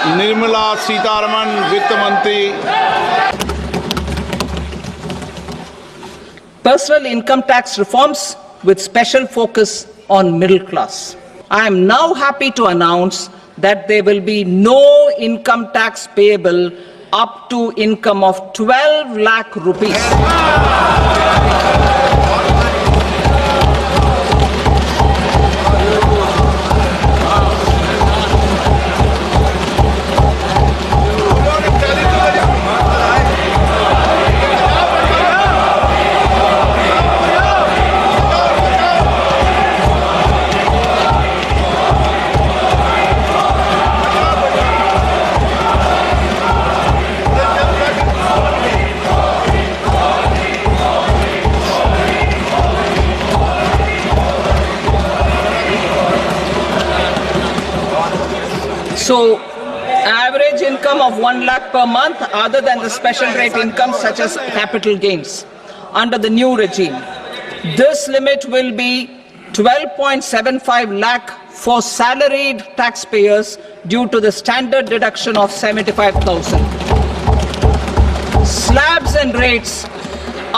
निर्मला सीतारमण वित्त मंत्री। Personal income tax reforms with special focus on middle class. I am now happy to announce that there will be no income tax payable up to income of 12 lakh rupees. So, average income of 1 lakh per month other than the special rate income such as capital gains under the new regime. This limit will be 12.75 lakh for salaried taxpayers due to the standard deduction of 75,000. Slabs and rates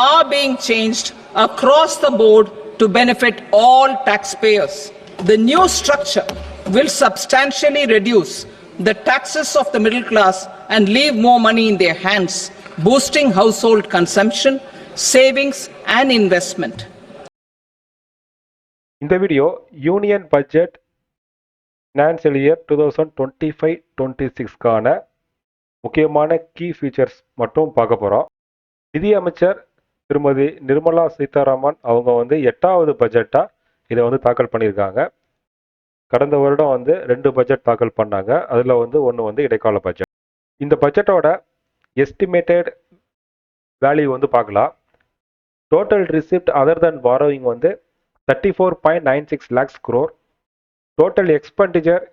are being changed across the board to benefit all taxpayers. The new structure will substantially reduce the taxes of the middle class and leave more money in their hands, boosting household consumption, savings and investment. இந்த video union budget financial year 2025-26க்கான முக்கியமான key features மட்டும் பார்க்க போகிறோம். நிதி அமைச்சர் திருமதி நிர்மலா சீதாராமன் அவங்க வந்து 8வது பட்ஜெட்டாக இதை வந்து தாக்கல் பண்ணியிருக்காங்க. கடந்த வருடம் வந்து 2 பட்ஜெட் தாக்கல் பண்ணாங்க. அதில் வந்து ஒன்று வந்து இடைக்கால பட்ஜெட். இந்த பட்ஜெட்டோட எஸ்டிமேட்டட் வேல்யூ வந்து பார்க்கலாம். Total receipt other than borrowing வந்து 34.96 lakhs crore. Total expenditure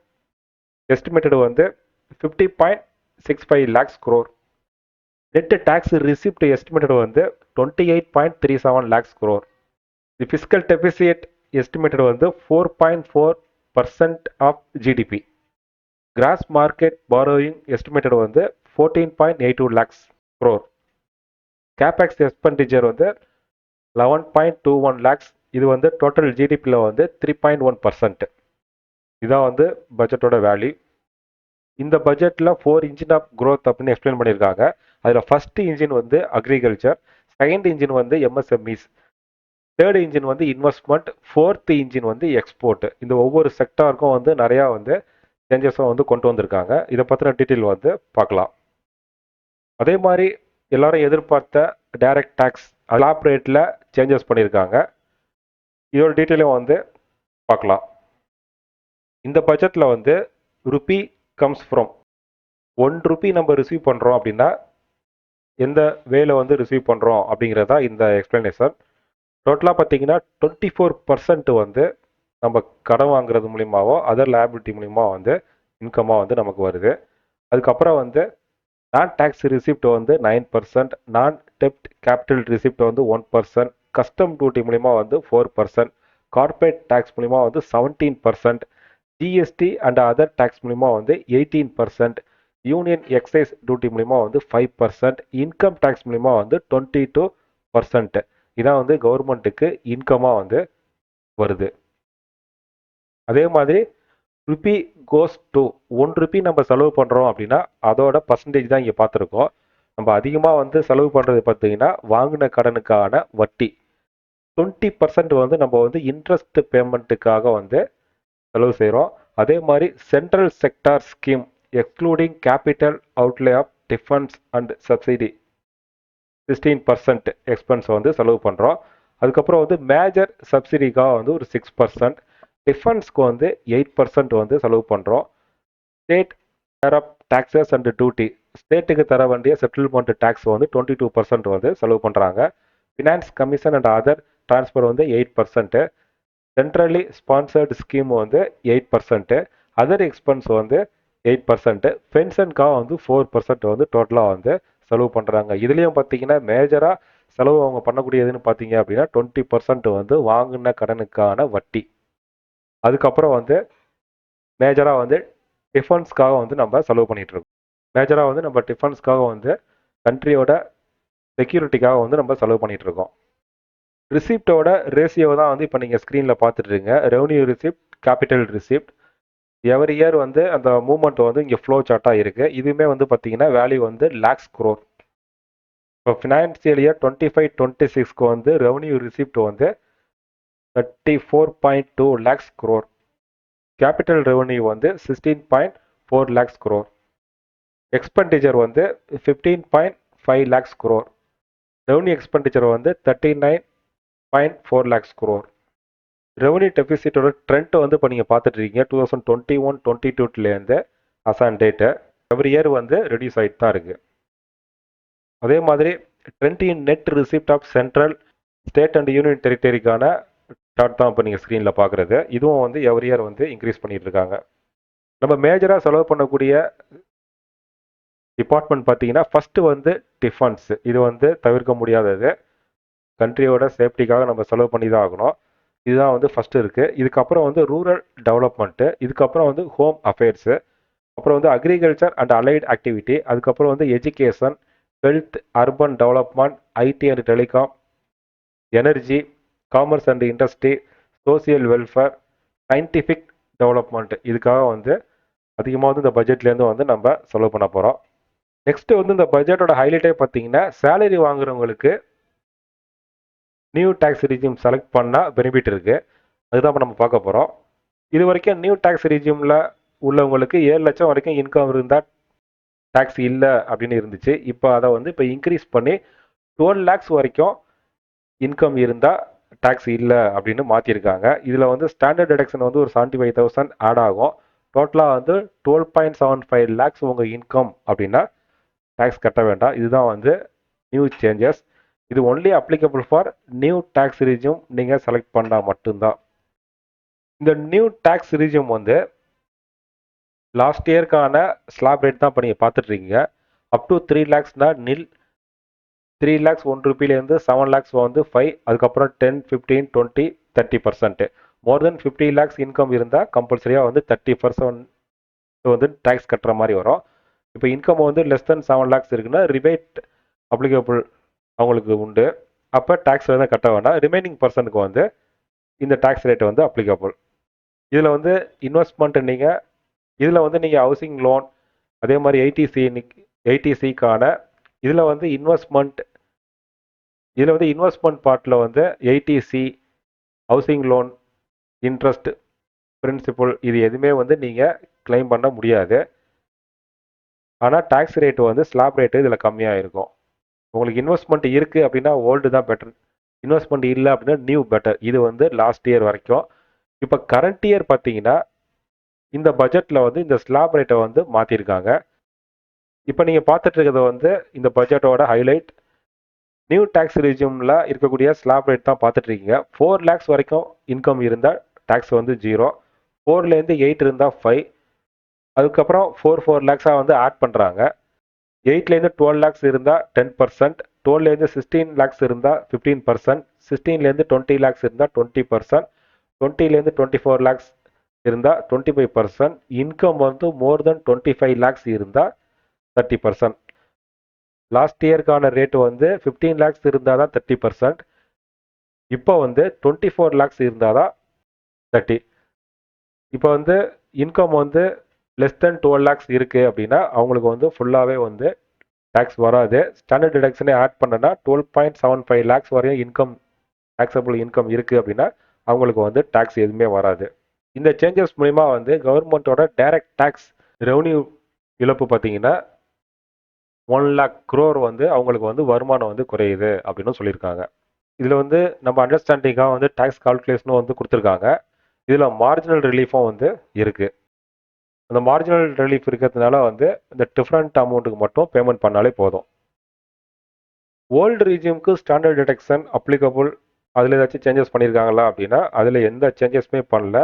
estimated வந்து 50.65 lakhs crore. Net tax receipt estimated வந்து 28.37 lakhs crore. The fiscal deficit estimated வந்து 4.4% of GDP. Gross market borrowing estimated வந்து 14.82 lakhs crore. Capex expenditure வந்து 11.21 lakhs. இது வந்து total ஜிடிபியில் வந்து 3.1%. இதான் வந்து பட்ஜெட்டோட வேல்யூ. இந்த பட்ஜெட்டில் 4 இன்ஜின் ஆஃப் க்ரோத் அப்படின்னு எக்ஸ்பிளைன் பண்ணியிருக்காங்க. அதில் ஃபஸ்ட்டு இன்ஜின் வந்து அக்ரிகல்ச்சர், செகண்ட் இன்ஜின் வந்து எம்எஸ்எம்இஸ், தேர்ட் இன்ஜின் வந்து இன்வெஸ்ட்மெண்ட், ஃபோர்த் இன்ஜின் வந்து எக்ஸ்போர்ட். இந்த ஒவ்வொரு செக்டாருக்கும் வந்து நிறையா வந்து சேஞ்சஸும் வந்து கொண்டு வந்திருக்காங்க. இதை பற்றின டீட்டெயில் வந்து பார்க்கலாம். அதே மாதிரி எல்லாரும் எதிர்பார்த்த டைரக்ட் டேக்ஸ் அலாப் ரேட்டில் சேஞ்சஸ் பண்ணியிருக்காங்க. இதோட டீட்டெயிலும் வந்து பார்க்கலாம். இந்த பட்ஜெட்டில் வந்து ருபி கம்ஸ் ஃப்ரம் 1 ரூபி நம்ம ரிசீவ் பண்ணுறோம் அப்படின்னா எந்த வேலை வந்து ரிசீவ் பண்ணுறோம் அப்படிங்கிறதா இந்த எக்ஸ்பிளனேஷன். டோட்டலாக பார்த்தீங்கன்னா 24% வந்து நம்ம கடன் வாங்குறது மூலியமாவோ அதர் லைபிலிட்டி மூலிமா வந்து இன்கமாக வந்து நமக்கு வருது. அதுக்கப்புறம் வந்து நான் டேக்ஸ் ரிசிப்ட் வந்து 9%, நான் டெப்ட் கேபிட்டல் ரிசிப்ட் வந்து 1%, கஸ்டம் டியூட்டி மூலிமா வந்து 4%, கார்பரேட் டேக்ஸ் மூலிமா வந்து 17%, ஜிஎஸ்டி அண்ட் அதர் டேக்ஸ் மூலிமா வந்து 18%, யூனியன் எக்ஸைஸ் டியூட்டி மூலிமா வந்து 5%, இன்கம் டேக்ஸ் மூலிமா வந்து 22%. இதான் வந்து கவர்மெண்ட்டுக்கு இன்கமாக வந்து வருது. அதே மாதிரி ருபி கோஸ் டு 1 ரூபி நம்ம செலவு பண்ணுறோம் அப்படின்னா அதோட பர்சன்டேஜ் தான் இங்கே பார்த்துருக்கோம். நம்ம அதிகமாக வந்து செலவு பண்ணுறது பார்த்தீங்கன்னா வாங்கின கடனுக்கான வட்டி. 20% வந்து நம்ம வந்து இன்ட்ரெஸ்ட் பேமெண்ட்டுக்காக வந்து செலவு செய்கிறோம். அதே மாதிரி central sector scheme excluding capital outlay of defence and subsidy 16% expense வந்து செலவு பண்ணுறோம். அதுக்கப்புறம் வந்து மேஜர் சப்சிடிக்காக வந்து ஒரு 6%, டிஃபென்ஸ்க்கு வந்து 8% வந்து செலவு பண்ணுறோம். State share of taxes and duty, ஸ்டேட்டுக்கு தர வேண்டிய செட்டில்மெண்ட் டேக்ஸ் வந்து 22% வந்து செலவு பண்ணுறாங்க. Finance commission and other transfer வந்து 8%, சென்ட்ரலி ஸ்பான்சர்டு ஸ்கீம் வந்து 8%, அதர் எக்ஸ்பென்ஸ் வந்து 8%, பென்ஷனுக்காக வந்து 4% வந்து டோட்டலாக வந்து செலவு பண்ணுறாங்க. இதுலேயும் பார்த்தீங்கன்னா மேஜராக செலவு அவங்க பண்ணக்கூடியதுன்னு பார்த்தீங்க அப்படின்னா 20% வந்து வாங்கின கடனுக்கான வட்டி. அதுக்கப்புறம் வந்து மேஜராக வந்து டிஃபென்ஸ்க்காக வந்து நம்ம செலவு பண்ணிட்டு இருக்கோம். மேஜராக வந்து நம்ம டிஃபென்ஸ்க்காக வந்து கண்ட்ரியோட செக்யூரிட்டிக்காக வந்து நம்ம செலவு பண்ணிட்டு இருக்கோம். ரிசிப்டோட ரேஷியோ தான் வந்து இப்போ நீங்கள் ஸ்க்ரீனில் பார்த்துட்டு இருக்கீங்க. Revenue receipt, capital receipt. Every year வந்து அந்த மூவ்மெண்ட் வந்து இங்கே ஃப்ளோ சார்ட்டாக இருக்குது. இதுவுமே வந்து பார்த்தீங்கன்னா வேல்யூ வந்து லேக்ஸ் க்ரோர். இப்போ ஃபினான்சியல் இயர் 25-26க்கு வந்து ரெவன்யூ ரிசிப்ட் வந்து 34.2 lakhs crore. கேபிட்டல் ரெவன்யூ வந்து 16.4 lakhs crore. எக்ஸ்பெண்டிச்சர் வந்து 15.5 lakhs crore. ரெவன்யூ எக்ஸ்பெண்டிச்சர் வந்து 39.4 lakhs crore. ரெவன்யூ டெபிசிட்டோட ட்ரெண்ட் வந்து இப்போ நீங்கள் பார்த்துட்டு இருக்கீங்க 2021-22லேருந்து அசான் டேட்டு எவ்ரி இயர் வந்து ரெடியூஸ் ஆகிட்டு தான் இருக்குது. அதே மாதிரி trend in net receipt of central, state and union டெரிட்டரிக்கான சார்ட் தான் இப்போ நீங்கள் ஸ்க்ரீனில் பார்க்குறது. இதுவும் வந்து எவ்ரி இயர் வந்து இன்க்ரீஸ் பண்ணிட்டு இருக்காங்க. நம்ம மேஜராக செலவு பண்ணக்கூடிய டிபார்ட்மெண்ட் பார்த்தீங்கன்னா ஃபஸ்ட்டு வந்து டிஃபென்ஸ். இது வந்து தவிர்க்க முடியாதது. கண்ட்ரியோட சேஃப்டிக்காக நம்ம செலவு பண்ணி தான் ஆகணும். இதுதான் வந்து ஃபஸ்ட்டு இருக்குது. இதுக்கப்புறம் வந்து ரூரல் டெவலப்மெண்ட்டு, இதுக்கப்புறம் வந்து ஹோம் அஃபேர்ஸு, அப்புறம் வந்து அக்ரிகல்ச்சர் அண்ட் அலைடு ஆக்டிவிட்டி, அதுக்கப்புறம் வந்து education, health, urban development, IT and telecom, energy, commerce and industry, social welfare, scientific development. இதுக்காக வந்து அதிகமாக வந்து இந்த பட்ஜெட்லேருந்து வந்து நம்ம செலவு பண்ண போகிறோம். நெக்ஸ்ட்டு வந்து இந்த பட்ஜெட்டோட ஹைலைட்டே பார்த்தீங்கன்னா சேலரி வாங்குறவங்களுக்கு நியூ டேக்ஸ் ரிஜிம் செலக்ட் பண்ணால் பெனிஃபிட் இருக்குது. அதுதான் இப்போ நம்ம பார்க்க போகிறோம். இது வரைக்கும் நியூ டேக்ஸ் ரிஜிமில் உள்ளவங்களுக்கு 7 லட்சம் வரைக்கும் இன்கம் இருந்தால் டேக்ஸ் இல்லை அப்படின்னு இருந்துச்சு. இப்போ அதை வந்து இப்போ இன்க்ரீஸ் பண்ணி 12 lakhs வரைக்கும் இன்கம் இருந்தால் டேக்ஸ் இல்லை அப்படின்னு மாற்றிருக்காங்க. இதில் வந்து ஸ்டாண்டர்ட் டிடக்ஷன் வந்து ஒரு 75,000 ஆட் ஆகும். டோட்டலாக வந்து 12.75 lakhs உங்கள் இன்கம் அப்படின்னா டேக்ஸ் கட்ட வேண்டாம். இதுதான் வந்து நியூ சேஞ்சஸ். இது only applicable for new tax regime நீங்கள் செலக்ட் பண்ணால் மட்டும்தான். இந்த நியூ டேக்ஸ் ரிஜிம் வந்து லாஸ்ட் இயர்க்கான ஸ்லாப் ரேட் தான் இப்போ நீங்கள் பார்த்துட்ருக்கீங்க. அப் டு 3 lakhsனா நில், 3 lakhs 1 rupeeலேருந்து 7 lakhs வந்து 5, அதுக்கப்புறம் 10, 15, 20, 30%. மோர் தென் 50 lakhs இன்கம் இருந்தால் கம்பல்சரியாக வந்து 30% வந்து டேக்ஸ் கட்டுற மாதிரி வரும். இப்போ இன்கம் வந்து லெஸ் தென் 7 lakhs இருக்குன்னா ரிபேட் அப்ளிகபிள் அவங்களுக்கு உண்டு. அப்போ டேக்ஸ் வந்து கட்ட வேண்டாம். ரிமைனிங் பர்சனுக்கு வந்து இந்த டேக்ஸ் ரேட் வந்து அப்ளிகபிள். இதில் வந்து இன்வெஸ்ட்மெண்ட் இதில் வந்து நீங்கள் ஹவுசிங் லோன், அதே மாதிரி ஐடிசிக்கான இதில் வந்து இன்வெஸ்ட்மெண்ட் பார்ட்டில் வந்து ITC, housing loan, interest, principal இது எதுவுமே வந்து நீங்கள் கிளைம் பண்ண முடியாது. ஆனால் டேக்ஸ் ரேட்டு வந்து ஸ்லாப் ரேட்டு இதில் கம்மியாக இருக்கும். உங்களுக்கு இன்வெஸ்ட்மெண்ட் இருக்குது அப்படின்னா ஓல்டு தான் பெட்டர். இன்வெஸ்ட்மெண்ட் இல்லை அப்படின்னா நியூ பெட்டர். இது வந்து லாஸ்ட் இயர் வரைக்கும். இப்போ கரண்ட் இயர் பார்த்தீங்கன்னா இந்த பட்ஜெட்டில் வந்து இந்த ஸ்லாப் ரேட்டை வந்து மாற்றிருக்காங்க. இப்போ நீங்கள் பார்த்துட்டு இருக்கிறது வந்து இந்த பட்ஜெட்டோட ஹைலைட். நியூ டேக்ஸ் ரிஜிமில் இருக்கக்கூடிய ஸ்லாப் ரேட் தான் பார்த்துட்டு இருக்கீங்க. 4 lakhs வரைக்கும் இன்கம் இருந்தால் டேக்ஸ் வந்து 0, 4லேருந்து 8 இருந்தால் 5, அதுக்கப்புறம் 4 lakhs வந்து ஆட் பண்ணுறாங்க. 8லேருந்து 12 lakhs இருந்தால் 10%, 12லேருந்து 16 lakhs இருந்தால் 15%, 16லேருந்து 20 lakhs இருந்தால் 20%, 20லேருந்து 24 lakhs இருந்தால் 25%, இன்கம் வந்து மோர் தென் 25 lakhs இருந்தால் 30%. லாஸ்ட் இயர்க்கான ரேட்டு வந்து 15 lakhs இருந்தால் தான் 30%. இப்போ வந்து 24 lakhs இருந்தால் தான் 30. இப்போ வந்து இன்கம் வந்து லெஸ் தென் 12 lakhs இருக்குது அப்படின்னா அவங்களுக்கு வந்து ஃபுல்லாகவே வந்து டேக்ஸ் வராது. ஸ்டாண்டர்ட் டிடக்ஷனே ஆட் பண்ணனா 12.75 lakhs வரையும் டேக்ஸபிள் இன்கம் இருக்குது அப்படின்னா அவங்களுக்கு வந்து டேக்ஸ் எதுவுமே வராது. இந்த சேஞ்சஸ் மூலிமா வந்து கவர்மெண்ட்டோட டைரக்ட் டேக்ஸ் ரெவன்யூ இழப்பு பார்த்தீங்கன்னா 1 lakh crore வந்து அவங்களுக்கு வந்து வருமானம் வந்து குறையுது அப்படின்னு சொல்லியிருக்காங்க. இதில் வந்து நம்ம அண்டர்ஸ்டாண்டிங்காக வந்து டேக்ஸ் கால்குலேஷனும் வந்து கொடுத்துருக்காங்க. இதில் மார்ஜினல் ரிலீஃபும் வந்து இருக்குது. அந்த மார்ஜினல் ரிலீஃப் இருக்கிறதுனால வந்து இந்த டிஃப்ரெண்ட் அமௌண்ட்டுக்கு மட்டும் பேமெண்ட் பண்ணாலே போதும். ஓல்டு ரிஜிமுக்கு ஸ்டாண்டர்ட் டிடக்ஷன் அப்ளிகபிள், அதில் ஏதாச்சும் சேஞ்சஸ் பண்ணியிருக்காங்களா அப்படின்னா அதில் எந்த சேஞ்சஸுமே பண்ணல.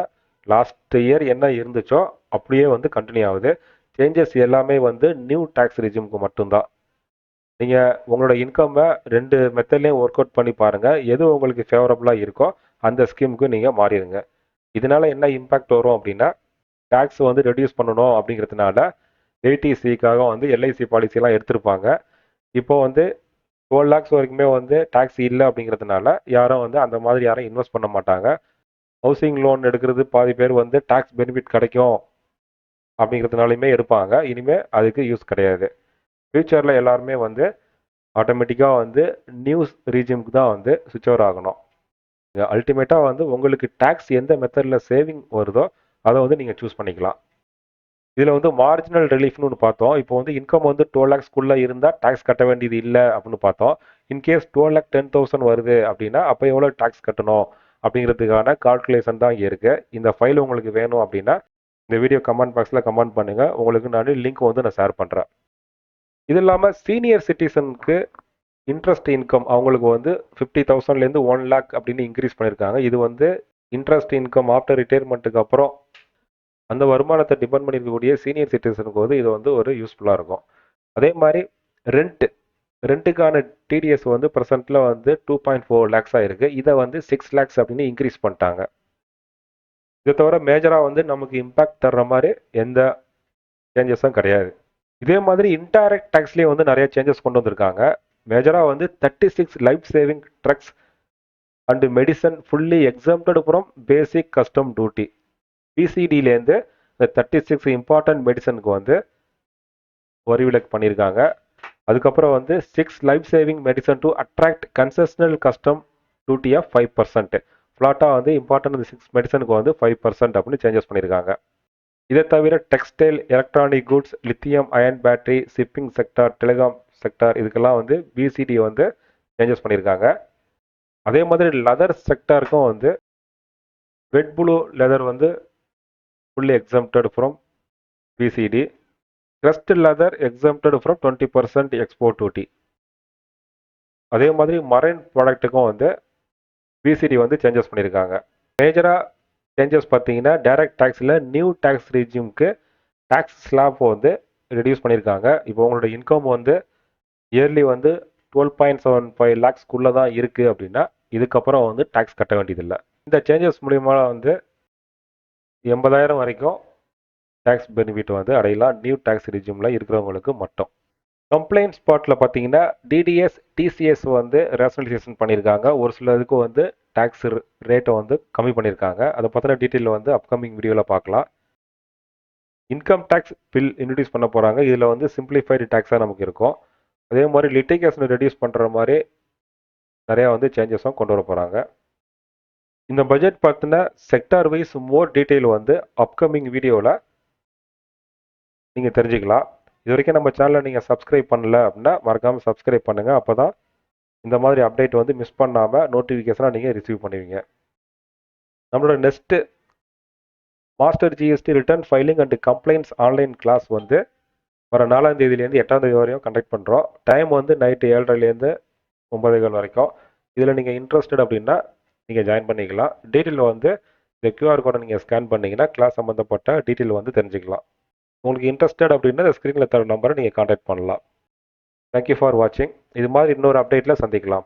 லாஸ்ட் இயர் என்ன இருந்துச்சோ அப்படியே வந்து கண்டினியூ ஆகுது. சேஞ்சஸ் எல்லாமே வந்து நியூ டேக்ஸ் ரிஜிமுக்கு மட்டும்தான். நீங்கள் உங்களோட இன்கம்மை 2 மெத்தட்லேயும் ஒர்க் அவுட் பண்ணி பாருங்கள். எது உங்களுக்கு ஃபேவரபுளாக இருக்கோ அந்த ஸ்கீமுக்கு நீங்கள் மாறிடுங்க. இதனால் என்ன இம்பேக்ட் வரும் அப்படின்னா டேக்ஸ் வந்து ரெடியூஸ் பண்ணணும் அப்படிங்கிறதுனால ஏடிசிக்காக வந்து எல்ஐசி பாலிசிலாம் எடுத்திருப்பாங்க. இப்போ வந்து 12 lakhs வரைக்குமே வந்து டேக்ஸ் இல்லை அப்படிங்கிறதுனால யாரும் வந்து அந்த மாதிரி யாரும் இன்வெஸ்ட் பண்ண மாட்டாங்க. ஹவுசிங் லோன் எடுக்கிறது பாதி பேர் வந்து டேக்ஸ் பெனிஃபிட் கிடைக்கும் அப்படிங்கிறதுனாலுமே எடுப்பாங்க. இனிமேல் அதுக்கு யூஸ் கிடையாது. ஃப்யூச்சரில் எல்லாருமே வந்து ஆட்டோமேட்டிக்காக வந்து நியூஸ் ரீஜிமுக்கு தான் வந்து சுவிட்ச் ஓவர் ஆகணும். அல்டிமேட்டாக வந்து உங்களுக்கு டேக்ஸ் எந்த மெத்தடில் சேவிங் வருதோ அதை வந்து நீங்கள் சூஸ் பண்ணிக்கலாம். இதில் வந்து மார்ஜினல் ரிலீஃப்னு ஒன்று பார்த்தோம். இப்போ வந்து இன்கம் வந்து 12 lakhsக்குள்ளே இருந்தால் டேக்ஸ் கட்ட வேண்டியது இல்லை அப்படின்னு பார்த்தோம். இன்கேஸ் 12,10,000 வருது அப்படின்னா அப்போ எவ்வளோ டேக்ஸ் கட்டணும் அப்படிங்கிறதுக்கான கால்குலேஷன் தான் இங்கே இருக்குது. இந்த ஃபைல் உங்களுக்கு வேணும் அப்படின்னா இந்த வீடியோ கமெண்ட் பாக்ஸில் கமெண்ட் பண்ணுங்கள். உங்களுக்கு நான் லிங்க் வந்து நான் ஷேர் பண்ணுறேன். இது இல்லாமல் சீனியர் சிட்டிசனுக்கு இன்ட்ரெஸ்ட் இன்கம் அவங்களுக்கு வந்து 50,000லேருந்து 1 lakh அப்படின்னு இன்க்ரீஸ் பண்ணியிருக்காங்க. இது வந்து இன்ட்ரெஸ்ட் இன்கம் ஆஃப்டர் ரிட்டையர்மெண்ட்டுக்கு அப்புறம் அந்த வருமானத்தை டிபெண்ட் பண்ணியிருக்கக்கூடிய சீனியர் சிட்டிசனுக்கு வந்து இது வந்து ஒரு யூஸ்ஃபுல்லாக இருக்கும். அதே மாதிரி ரெண்ட்டுக்கான டிடிஎஸ் வந்து ப்ரெசென்ட்டில் வந்து 2.4 lakhs இருக்குது. இதை வந்து 6 lakhs அப்படின்னு இன்க்ரீஸ் பண்ணிட்டாங்க. இதை தவிர மேஜராக வந்து நமக்கு இம்பேக்ட் தர்ற மாதிரி எந்த சேஞ்சஸும் கிடையாது. இதே மாதிரி இன்டைரக்ட் டேக்ஸ்லேயே வந்து நிறைய சேஞ்சஸ் கொண்டு வந்திருக்காங்க. மேஜராக வந்து 36 life saving drugs and medicine fully exempted from basic custom duty. பிசிடியிலேருந்து இந்த 36 இம்பார்ட்டன்ட் மெடிசனுக்கு வந்து வரி விலக்கு பண்ணியிருக்காங்க. அதுக்கப்புறம் வந்து 6 life saving medicine to attract concessional custom duty of 5%. ஃப்ளாட்டாக வந்து இம்பார்ட்டன்ட் 6 மெடிசனுக்கு வந்து 5% அப்படின்னு சேஞ்சஸ் பண்ணியிருக்காங்க. இதை தவிர textile, electronic goods, lithium ion battery, shipping sector, telecom sector இதுக்கெல்லாம் வந்து பிசிடி வந்து சேஞ்சஸ் பண்ணியிருக்காங்க. அதே மாதிரி லெதர் செக்டாருக்கும் வந்து ரெட் ப்ளூ லெதர் வந்து fully exempted from BCD. Crust leather exempted from 20% export duty. அதே மாதிரி மரைன் ப்ராடக்ட்டுக்கும் வந்து பிசிடி வந்து சேஞ்சஸ் பண்ணியிருக்காங்க. மேஜராக சேஞ்சஸ் பார்த்தீங்கன்னா டைரக்ட் டேக்ஸில் நியூ டேக்ஸ் ரீஜிமுக்கு டேக்ஸ் ஸ்லாப் வந்து ரெடியூஸ் பண்ணியிருக்காங்க. இப்போ உங்களோட இன்கம் வந்து இயர்லி வந்து 12.75 lakhsக்குள்ளே தான் இருக்குது அப்படின்னா இதுக்கப்புறம் வந்து டேக்ஸ் கட்ட வேண்டியதில்லை. இந்த சேஞ்சஸ் மூலிமா வந்து 80,000 வரைக்கும் டேக்ஸ் பெனிஃபிட் வந்து அடையலாம் நியூ டேக்ஸ் ரிஜியூமில் இருக்கிறவங்களுக்கு மட்டும். கம்ப்ளைண்ட் ஸ்பாட்டில் பார்த்தீங்கன்னா டிடிஎஸ், டிசிஎஸ் வந்து ரேஷனலைசேஷன் பண்ணியிருக்காங்க. ஒரு சிலருக்கு வந்து டேக்ஸ் ரேட்டை வந்து கம்மி பண்ணியிருக்காங்க. அதை பற்றின டீட்டெயில் வந்து அப்கமிங் வீடியோவில் பார்க்கலாம். இன்கம் டேக்ஸ் பில் இன்ட்ரடியூஸ் பண்ண போகிறாங்க. இதில் வந்து சிம்பிளிஃபைடு டேக்ஸாக நமக்கு இருக்கும். அதே மாதிரி லிட்டிகேஷனை ரெடியூஸ் பண்ணுற மாதிரி நிறையா வந்து சேஞ்சஸும் கொண்டு வர போகிறாங்க. இந்த பட்ஜெட் பார்த்தினா செக்டார் வைஸ் மோர் டீட்டெயில் வந்து அப்கமிங் வீடியோவில் நீங்கள் தெரிஞ்சுக்கலாம். இது வரைக்கும் நம்ம சேனலை நீங்கள் சப்ஸ்கிரைப் பண்ணல அப்படின்னா மறக்காமல் சப்ஸ்கிரைப் பண்ணுங்கள். அப்போ தான் இந்த மாதிரி அப்டேட் வந்து மிஸ் பண்ணாமல் நோட்டிஃபிகேஷனாக நீங்கள் ரிசீவ் பண்ணுவீங்க. நம்மளோட next master GST return filing and complaints online class வந்து வர 4ஆம் தேதியிலேருந்து 8ஆம் தேதி வரையும் கண்டக்ட் பண்ணுறோம். டைம் வந்து நைட்டு 7:30லேருந்து 9:15 வரைக்கும். இதில் நீங்கள் இன்ட்ரெஸ்டட் அப்படின்னா நீங்கள் ஜாயின் பண்ணிக்கலாம். டீட்டெயில் வந்து இந்த QR கோடை நீங்கள் ஸ்கேன் பண்ணிங்கன்னா கிளாஸ் சம்மந்தப்பட்ட டீட்டெயில் வந்து தெரிஞ்சுக்கலாம். உங்களுக்கு இன்ட்ரெஸ்டட் அப்படின்னா இந்த ஸ்க்ரீனில் தர நம்பரை நீங்கள் கான்டாக்ட் பண்ணலாம். தேங்க்யூ ஃபார் வாட்சிங். இது மாதிரி இன்னொரு அப்டேட்டில் சந்திக்கலாம்.